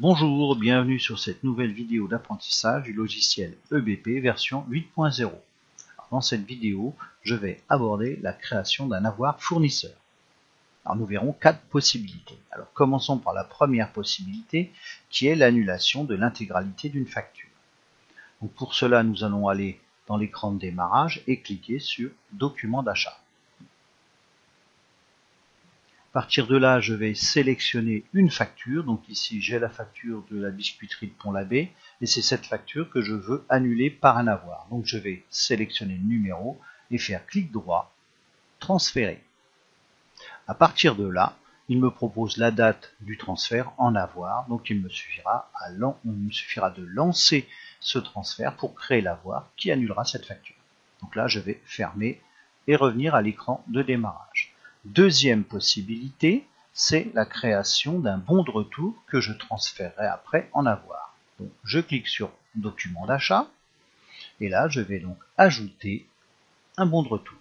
Bonjour, bienvenue sur cette nouvelle vidéo d'apprentissage du logiciel EBP version 8.0. Dans cette vidéo, je vais aborder la création d'un avoir fournisseur. Alors nous verrons 4 possibilités. Alors commençons par la première possibilité qui est l'annulation de l'intégralité d'une facture. Donc pour cela, nous allons aller dans l'écran de démarrage et cliquer sur Document d'achat. À partir de là, je vais sélectionner une facture. Donc ici, j'ai la facture de la biscuiterie de Pont-l'Abbé et c'est cette facture que je veux annuler par un avoir. Donc je vais sélectionner le numéro et faire clic droit, transférer. À partir de là, il me propose la date du transfert en avoir. Donc il me suffira de lancer ce transfert pour créer l'avoir qui annulera cette facture. Donc là, je vais fermer et revenir à l'écran de démarrage. Deuxième possibilité, c'est la création d'un bon de retour que je transférerai après en avoir. Donc, je clique sur Document d'achat et là, je vais donc ajouter un bon de retour.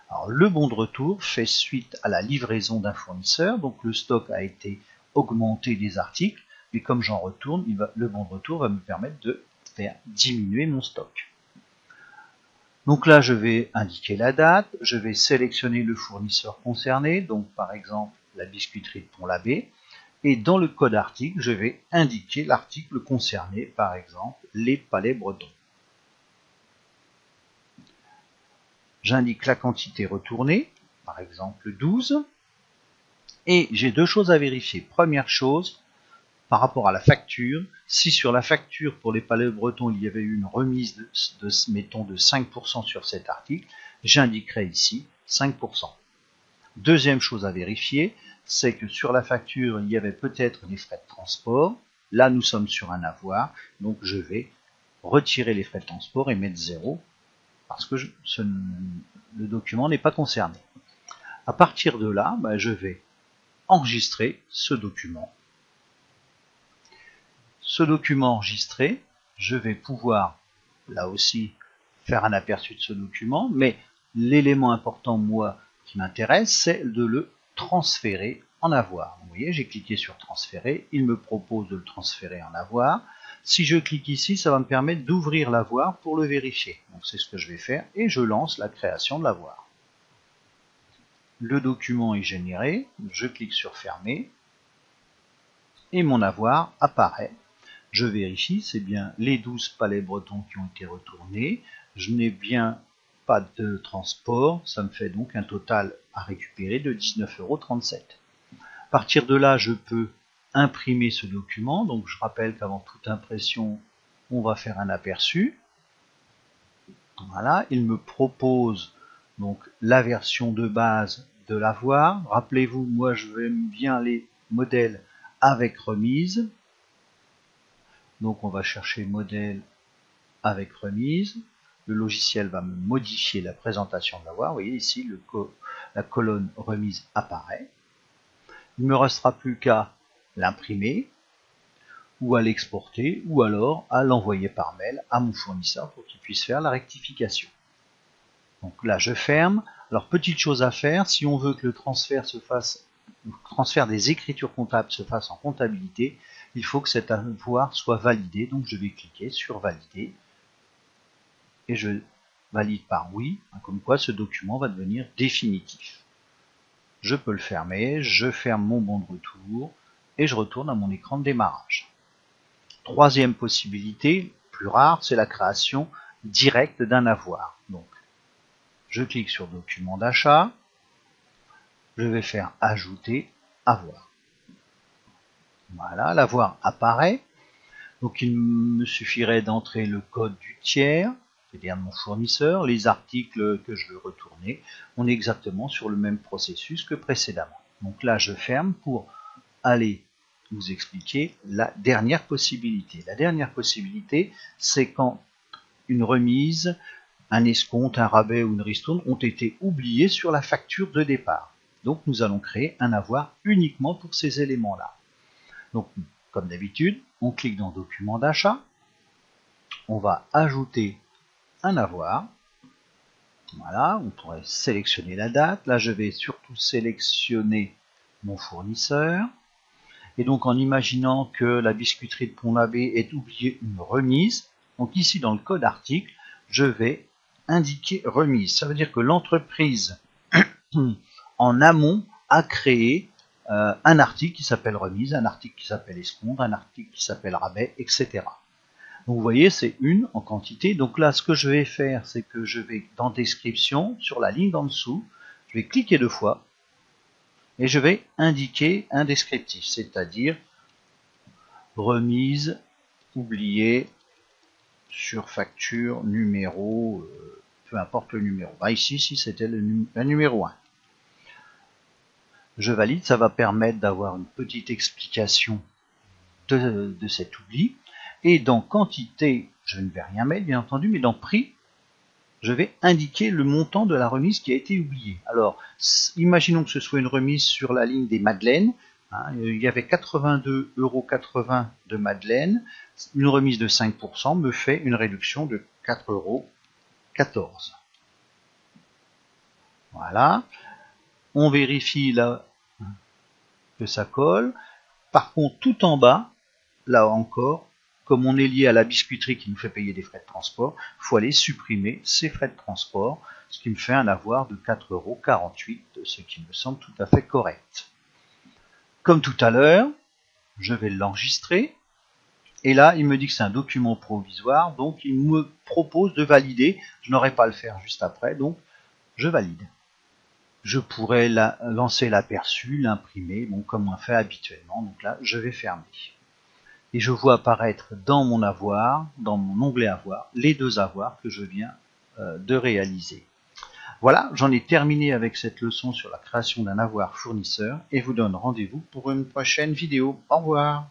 Alors, le bon de retour fait suite à la livraison d'un fournisseur, donc le stock a été augmenté des articles, mais comme j'en retourne, le bon de retour va me permettre de faire diminuer mon stock. Donc là, je vais indiquer la date, je vais sélectionner le fournisseur concerné, donc par exemple la biscuiterie de Pont-l'Abbé, et dans le code article, je vais indiquer l'article concerné, par exemple les palets bretons. J'indique la quantité retournée, par exemple 12, et j'ai deux choses à vérifier. Première chose, par rapport à la facture, si sur la facture pour les palais bretons il y avait eu une remise mettons de 5% sur cet article, j'indiquerai ici 5%. Deuxième chose à vérifier, c'est que sur la facture il y avait peut-être des frais de transport. Là nous sommes sur un avoir, donc je vais retirer les frais de transport et mettre 0 parce que le document n'est pas concerné. À partir de là, je vais enregistrer ce document. Ce document enregistré, je vais pouvoir, là aussi, faire un aperçu de ce document, mais l'élément important, moi, qui m'intéresse, c'est de le transférer en avoir. Vous voyez, j'ai cliqué sur transférer, il me propose de le transférer en avoir. Si je clique ici, ça va me permettre d'ouvrir l'avoir pour le vérifier. Donc c'est ce que je vais faire et je lance la création de l'avoir. Le document est généré, je clique sur fermer et mon avoir apparaît. Je vérifie, c'est bien les 12 palets bretons qui ont été retournés. Je n'ai bien pas de transport, ça me fait donc un total à récupérer de 19,37 €. À partir de là, je peux imprimer ce document. Donc je rappelle qu'avant toute impression, on va faire un aperçu. Voilà, il me propose donc la version de base de l'avoir. Rappelez-vous, moi je aime bien les modèles avec remise. Donc on va chercher modèle avec remise. Le logiciel va me modifier la présentation de l'avoir. Vous voyez ici, la colonne remise apparaît. Il ne me restera plus qu'à l'imprimer, ou à l'exporter, ou alors à l'envoyer par mail à mon fournisseur pour qu'il puisse faire la rectification. Donc là, je ferme. Alors, petite chose à faire, si on veut que le transfert des écritures comptables se fasse en comptabilité, il faut que cet avoir soit validé. Donc, je vais cliquer sur valider et je valide par oui, comme quoi ce document va devenir définitif. Je peux le fermer, je ferme mon bon de retour et je retourne à mon écran de démarrage. Troisième possibilité, plus rare, c'est la création directe d'un avoir. Donc, je clique sur document d'achat, je vais faire ajouter avoir. Voilà, l'avoir apparaît. Donc il me suffirait d'entrer le code du tiers, c'est-à-dire de mon fournisseur, les articles que je veux retourner. On est exactement sur le même processus que précédemment. Donc là, je ferme pour aller vous expliquer la dernière possibilité. La dernière possibilité, c'est quand une remise, un escompte, un rabais ou une ristourne ont été oubliés sur la facture de départ. Donc nous allons créer un avoir uniquement pour ces éléments-là. Donc comme d'habitude, on clique dans Document d'achat, on va ajouter un avoir. Voilà, on pourrait sélectionner la date. Là, je vais surtout sélectionner mon fournisseur. Et donc en imaginant que la biscuiterie de Pont-l'Abbé ait oublié une remise, donc ici dans le code article, je vais indiquer remise. Ça veut dire que l'entreprise en amont a créé un article qui s'appelle remise, un article qui s'appelle escompte, un article qui s'appelle rabais, etc. Donc vous voyez, c'est une en quantité. Donc là, ce que je vais faire, c'est que je vais dans description, sur la ligne d'en dessous, je vais cliquer 2 fois et je vais indiquer un descriptif, c'est-à-dire remise oubliée sur facture numéro, peu importe le numéro. Bah ici, si c'était le numéro 1. Je valide, ça va permettre d'avoir une petite explication de cet oubli. Et dans quantité, je ne vais rien mettre, bien entendu, mais dans prix, je vais indiquer le montant de la remise qui a été oubliée. Alors, imaginons que ce soit une remise sur la ligne des madeleines. Hein, il y avait 82,80 € de madeleine. Une remise de 5% me fait une réduction de 4,14 €. Voilà. On vérifie là que ça colle. Par contre, tout en bas, là encore, comme on est lié à la biscuiterie qui nous fait payer des frais de transport, il faut aller supprimer ces frais de transport, ce qui me fait un avoir de 4,48 €, ce qui me semble tout à fait correct. Comme tout à l'heure, je vais l'enregistrer, et là, il me dit que c'est un document provisoire, donc il me propose de valider. Je n'aurai pas à le faire juste après, donc je valide. Je pourrais lancer l'aperçu, l'imprimer, bon, comme on fait habituellement, donc là, je vais fermer. Et je vois apparaître dans mon avoir, dans mon onglet avoir, les 2 avoirs que je viens de réaliser. Voilà, j'en ai terminé avec cette leçon sur la création d'un avoir fournisseur et vous donne rendez-vous pour une prochaine vidéo. Au revoir.